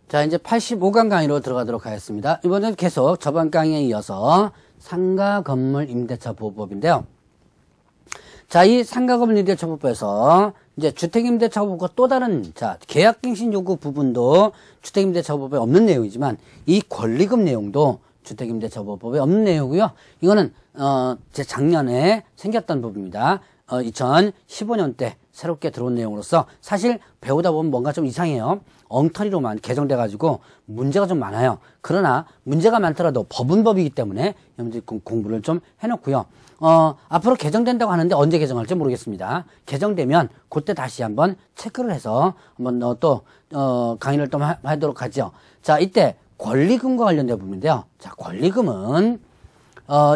자, 이제 85강 강의로 들어가도록 하겠습니다. 이번에는 계속 저번 강의에 이어서 상가 건물 임대차 보호법인데요. 자, 이 상가 건물 임대차 보호법에서 이제 주택임대차 보호법과 또 다른, 자, 계약갱신 요구 부분도 주택임대차 보호법에 없는 내용이지만 이 권리금 내용도 주택임대차 보호법에 없는 내용이고요. 이거는, 제 작년에 생겼던 부분입니다. 2015년 때 새롭게 들어온 내용으로서 사실 배우다 보면 뭔가 좀 이상해요. 엉터리로만 개정돼가지고 문제가 좀 많아요. 그러나 문제가 많더라도 법은 법이기 때문에 여러분들이 공부를 좀 해놓고요. 앞으로 개정된다고 하는데 언제 개정할지 모르겠습니다. 개정되면 그때 다시 한번 체크를 해서 한번 또 강의를 또 하도록 하죠. 자, 이때 권리금과 관련된 부분인데요. 자, 권리금은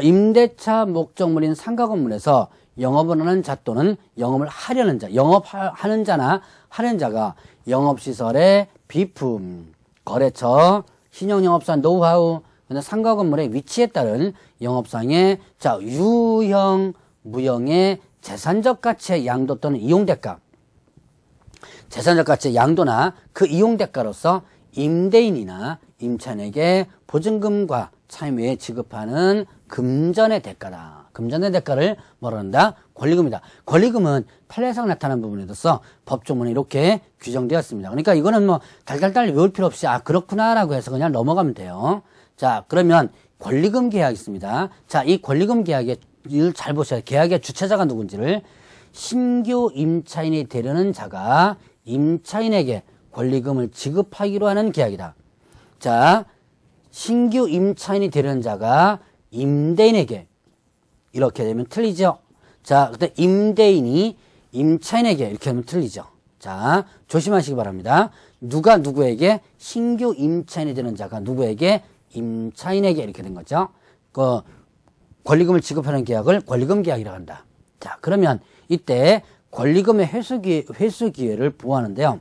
임대차 목적물인 상가 건물에서 영업을 하는 자 또는 영업을 하려는 자, 영업하는 자나 하려는 자가 영업시설의 비품, 거래처, 신용영업사 노하우, 상가 건물의 위치에 따른 영업상의 자, 유형, 무형의 재산적 가치의 양도 또는 이용대가, 재산적 가치의 양도나 그 이용대가로서 임대인이나 임차인에게 보증금과 차임외에 지급하는 금전의 대가다. 금전의 대가를 뭐라 한다? 권리금이다. 권리금은 판례상 나타난 부분에 있어서 법조문에 이렇게 규정되었습니다. 그러니까 이거는 뭐 달달달 외울 필요 없이 그렇구나라고 해서 그냥 넘어가면 돼요. 자, 그러면 권리금 계약이 있습니다. 자, 이 권리금 계약의 이걸 잘 보셔야 돼요. 계약의 주체자가 누군지를. 신규 임차인이 되려는 자가 임차인에게 권리금을 지급하기로 하는 계약이다. 자, 신규 임차인이 되려는 자가 임대인에게, 이렇게 되면 틀리죠. 자, 그때 임대인이 임차인에게 이렇게 하면 틀리죠. 자, 조심하시기 바랍니다. 누가 누구에게, 신규 임차인이 되는 자가 누구에게, 임차인에게 이렇게 된 거죠. 그 권리금을 지급하는 계약을 권리금 계약이라고 한다. 자, 그러면 이때 권리금의 회수 기회를 부여하는데요.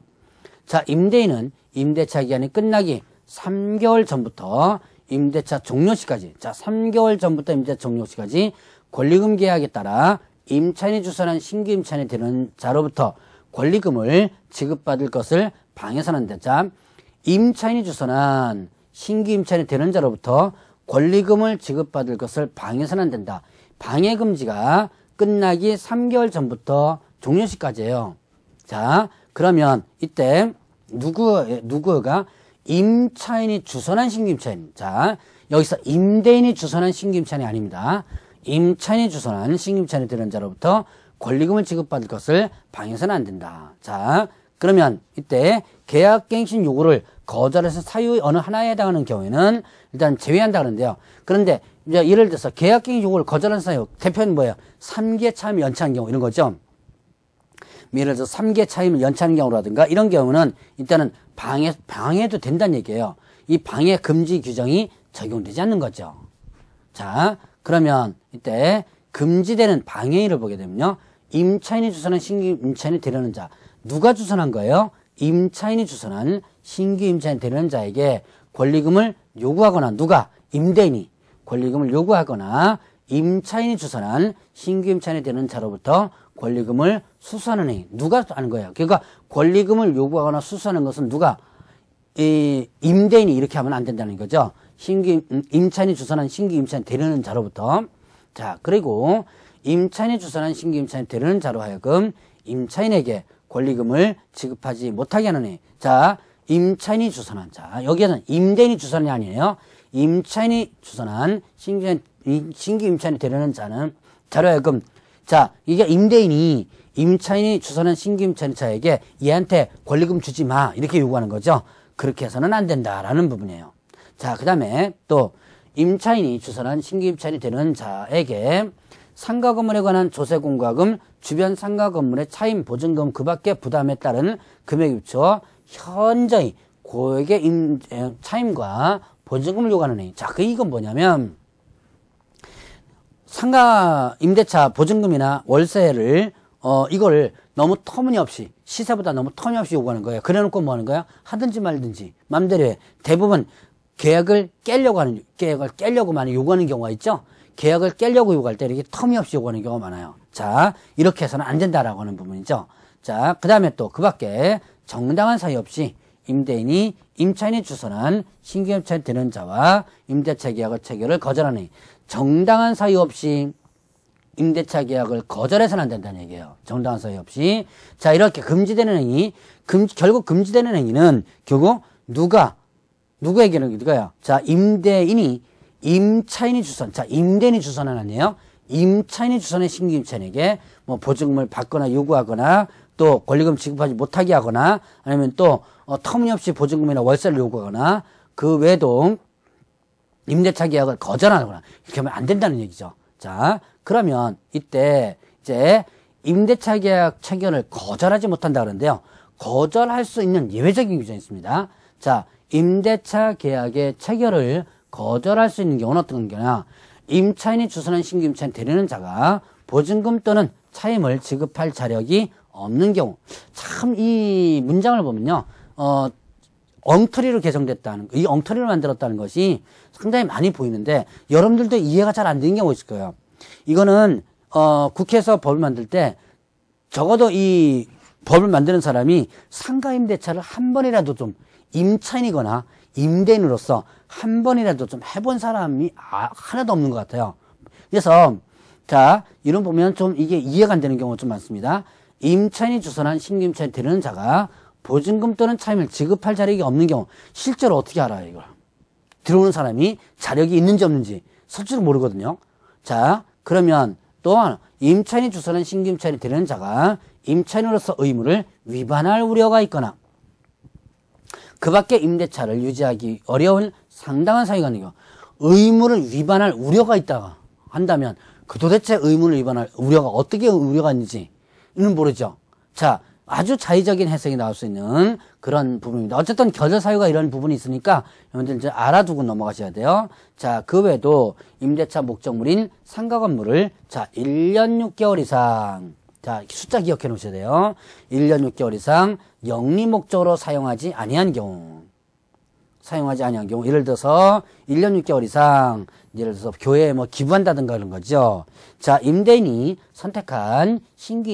자, 임대인은 임대차 기간이 끝나기 3개월 전부터 임대차 종료시까지, 자, 3개월 전부터 임대차 종료시까지 권리금 계약에 따라 임차인이 주선한 신규 임차인이 되는 자로부터 권리금을 지급받을 것을 방해서는 한다. 자, 임차인이 주선한 신규 임차인이 되는 자로부터 권리금을 지급받을 것을 방해서는 안 된다. 방해 금지가 끝나기 3개월 전부터 종료시까지예요. 자, 그러면 이때 누구가 임차인이 주선한 신규 임차인. 자, 여기서 임대인이 주선한 신규 임차인이 아닙니다. 임차인이 주선한 신규 임차인이 되는 자로부터 권리금을 지급받을 것을 방해서는 안 된다. 자, 그러면 이때 계약갱신 요구를 거절해서 사유의 어느 하나에 해당하는 경우에는 일단 제외한다 그러는데요. 그런데 이제 예를 들어서 계약갱신 요구를 거절한 사유, 대표는 뭐예요? 3개 차임을 연체한 경우 이런 거죠. 예를 들어서 3개 차임을 연체하는 경우라든가 이런 경우는 일단은 방해도 된다는 얘기예요. 이 방해 금지 규정이 적용되지 않는 거죠. 자, 그러면 이때 금지되는 방해인을 보게 되면요. 임차인이 주선한 신규 임차인이 되려는 자. 누가 주선한 거예요? 임차인이 주선한 신규 임차인이 되려는 자에게 권리금을 요구하거나 누가? 임대인이 권리금을 요구하거나 임차인이 주선한 신규 임차인이 되는 자로부터 권리금을 수수하는 행위. 누가 하는 거예요? 그러니까 권리금을 요구하거나 수수하는 것은 누가? 임대인이 이렇게 하면 안 된다는 거죠. 임차인이 주선한 신규 임차인 되려는 자로부터. 자, 그리고 임차인이 주선한 신규 임차인 되려는 자로 하여금 임차인에게 권리금을 지급하지 못하게 하는 해. 자, 임차인이 주선한 자. 여기에는 임대인이 주선이 아니에요. 임차인이 주선한 신규 임차인이 되려는 자는 자로 하여금. 자, 이게 임차인이 주선한 신규 임차인자에게 얘한테 권리금 주지 마. 이렇게 요구하는 거죠. 그렇게 해서는 안 된다라는 부분이에요. 자, 그 다음에 또 임차인이 주선한 신규 임차인이 되는 자에게 상가 건물에 관한 조세 공과금, 주변 상가 건물의 차임 보증금 그 밖의 부담에 따른 금액에 비추어 현저히 고액의 차임과 보증금을 요구하는 행위. 자, 이건 뭐냐면 상가 임대차 보증금이나 월세를 이걸 너무 터무니없이 시세보다 너무 터무니없이 요구하는 거예요. 그래놓고 뭐 하는 거야? 하든지 말든지 맘대로 해. 대부분 계약을 깨려고만 요구하는 경우가 있죠. 계약을 깨려고 요구할 때 이렇게 터무니없이 요구하는 경우가 많아요. 자, 이렇게 해서는 안 된다라고 하는 부분이죠. 자, 그 다음에 또 그 밖에 정당한 사유 없이 임대인이 임차인이 주선한 신규 임차인 되는 자와 임대차 계약의 체결을 거절하니 정당한 사유 없이 임대차 계약을 거절해서는 안 된다는 얘기예요. 정당한 사유 없이. 자, 이렇게 금지되는 행위, 결국 금지되는 행위는 결국 누구에게는 누가요? 자, 임차인이 주선. 자, 임대인이 주선은 아니에요. 임차인이 주선한 신규 임차인에게 뭐 보증금을 받거나 요구하거나 또 권리금 지급하지 못하게 하거나 아니면 또 터무니없이 보증금이나 월세를 요구하거나 그 외에도 임대차 계약을 거절하거나 이렇게 하면 안 된다는 얘기죠. 자, 그러면 이때 이제 임대차 계약 체결을 거절하지 못한다 그러는데요. 거절할 수 있는 예외적인 규정이 있습니다. 자, 임대차 계약의 체결을 거절할 수 있는 경우는 어떤 경우냐? 임차인이 주선한 신규 임차인 되려는 자가 보증금 또는 차임을 지급할 자력이 없는 경우. 참 이 문장을 보면요. 엉터리로 개정됐다는, 이 엉터리로 만들었다는 것이 상당히 많이 보이는데 여러분들도 이해가 잘 안 되는 경우가 있을 거예요. 이거는 국회에서 법을 만들 때 적어도 이 법을 만드는 사람이 상가임대차를 한 번이라도 좀 임차인이거나 임대인으로서 한 번이라도 좀 해본 사람이 하나도 없는 것 같아요. 그래서 자, 이런 보면 좀 이게 이해가 안 되는 경우가 좀 많습니다. 임차인이 주선한 신규 임차인 되려는 자가 보증금 또는 차임을 지급할 자력이 없는 경우 실제로 어떻게 알아요, 이걸? 들어오는 사람이 자력이 있는지 없는지 실제로 모르거든요. 자, 그러면 또한 임차인이 주선한 신규 임차인이 되려는 자가 임차인으로서 의무를 위반할 우려가 있거나 그 밖에 임대차를 유지하기 어려운 상당한 사유가 있는 경우 의무를 위반할 우려가 있다가 한다면 그 도대체 의무를 위반할 우려가 어떻게 우려가 있는지는 모르죠. 자, 아주 자의적인 해석이 나올 수 있는 그런 부분입니다. 어쨌든 겨절 사유가 이런 부분이 있으니까 여러분들 이제 알아두고 넘어가셔야 돼요. 자, 그 외에도 임대차 목적물인 상가 건물을 자, 1년 6개월 이상 자, 숫자 기억해 놓으셔야 돼요. 1년 6개월 이상 영리 목적으로 사용하지 아니한 경우. 예를 들어서 1년 6개월 이상 예를 들어서 교회에 뭐 기부한다든가 그런 거죠. 자, 임대인이 선택한 신규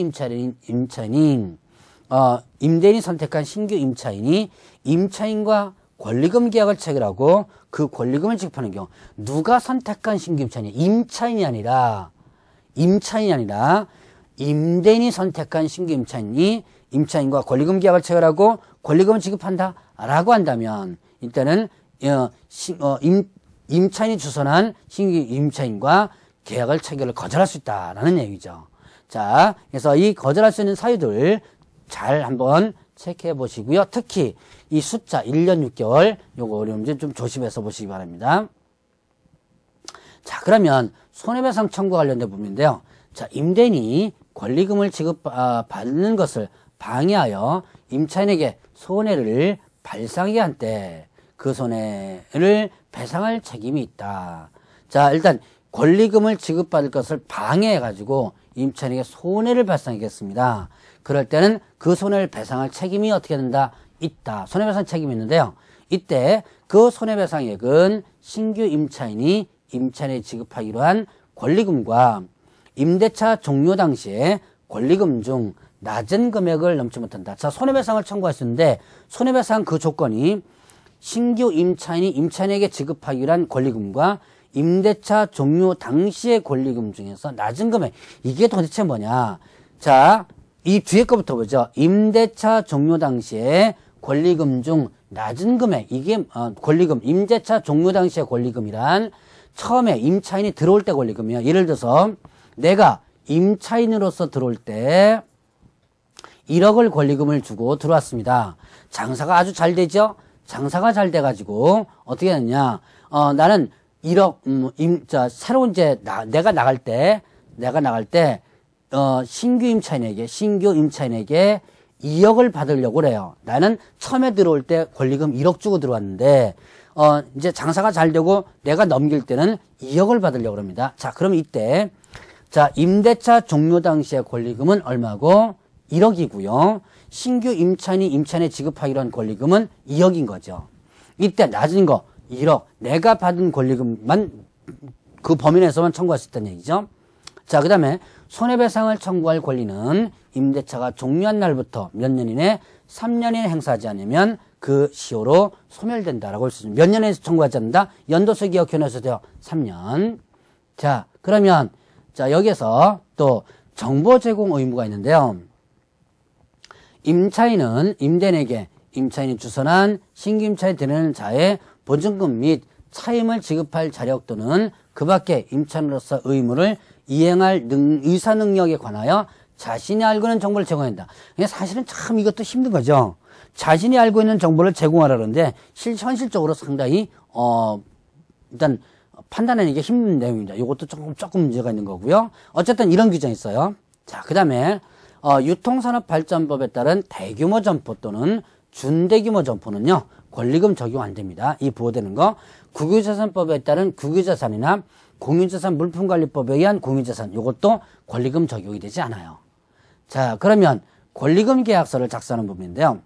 임대인이 선택한 신규 임차인이 임차인과 권리금 계약을 체결하고 그 권리금을 지급하는 경우 누가 선택한 신규 임차인이 임차인이 아니라 임대인이 선택한 신규 임차인이 임차인과 권리금 계약을 체결하고 권리금을 지급한다 라고 한다면 이때는 임차인이 주선한 신규 임차인과 계약을 체결을 거절할 수 있다라는 얘기죠. 자, 그래서 이 거절할 수 있는 사유들 잘 한번 체크해 보시고요. 특히 이 숫자 1년 6개월 요거 어려운지 좀 조심해서 보시기 바랍니다. 자, 그러면 손해배상 청구 관련된 부분인데요. 자, 임대인이 권리금을 지급받는 것을 방해하여 임차인에게 손해를 발생하게 한 때 그 손해를 배상할 책임이 있다. 자, 일단 권리금을 지급받을 것을 방해해가지고 임차인에게 손해를 발생하겠습니다. 그럴 때는 그 손해를 배상할 책임이 어떻게 된다? 있다. 손해배상 책임이 있는데요. 이때 그 손해배상액은 신규 임차인이 임차인에 지급하기로 한 권리금과 임대차 종료 당시에 권리금 중 낮은 금액을 넘지 못한다. 자, 손해배상을 청구할 수 있는데 손해배상 그 조건이 신규 임차인이 임차인에게 지급하기로 한 권리금과 임대차 종료 당시의 권리금 중에서 낮은 금액. 이게 도대체 뭐냐? 자, 이 뒤에 거부터 보죠. 임대차 종료 당시에 권리금 중 낮은 금액. 이게 권리금, 임대차 종료 당시의 권리금이란 처음에 임차인이 들어올 때 권리금이요. 예를 들어서 내가 임차인으로서 들어올 때 1억을 권리금을 주고 들어왔습니다. 장사가 아주 잘 되죠? 장사가 잘 돼가지고 어떻게 했냐? 나는 1억, 새로운 내가 나갈 때, 신규 임차인에게 2억을 받으려고 그래요. 나는 처음에 들어올 때 권리금 1억 주고 들어왔는데, 이제 장사가 잘 되고 내가 넘길 때는 2억을 받으려고 합니다. 자, 그럼 이때, 자, 임대차 종료 당시의 권리금은 얼마고? 1억이고요. 신규 임차인이 임차인에 지급하기로 한 권리금은 2억인 거죠. 이때 낮은 거 1억, 내가 받은 권리금만 그 범위 내에서만 청구할 수 있다는 얘기죠. 자, 그 다음에 손해배상을 청구할 권리는 임대차가 종료한 날부터 몇 년 이내 3년 이내 행사하지 않으면 그 시효로 소멸된다라고 할 수 있습니다. 몇 년에 청구하지 않는다? 연도서 기억현에서 되어 3년. 자, 그러면 자 여기서 또 정보 제공 의무가 있는데요. 임차인은 임대인에게 임차인이 주선한 신규 임차에 드리는 자의 보증금 및 차임을 지급할 자력 또는 그 밖에 임차인으로서 의무를 이행할 의사 능력에 관하여 자신이 알고 있는 정보를 제공한다. 사실은 참 이것도 힘든 거죠. 자신이 알고 있는 정보를 제공하라 그러는데 현실적으로 상당히 일단 판단하는 게 힘든 내용입니다. 이것도 조금 문제가 있는 거고요. 어쨌든 이런 규정이 있어요. 자, 그다음에 유통산업발전법에 따른 대규모 점포 또는 준대규모 점포는요 권리금 적용 안 됩니다. 이 보호되는 거. 국유재산법에 따른 국유재산이나 공유재산 물품관리법에 의한 공유재산 이것도 권리금 적용이 되지 않아요. 자, 그러면 권리금 계약서를 작성하는 부분인데요.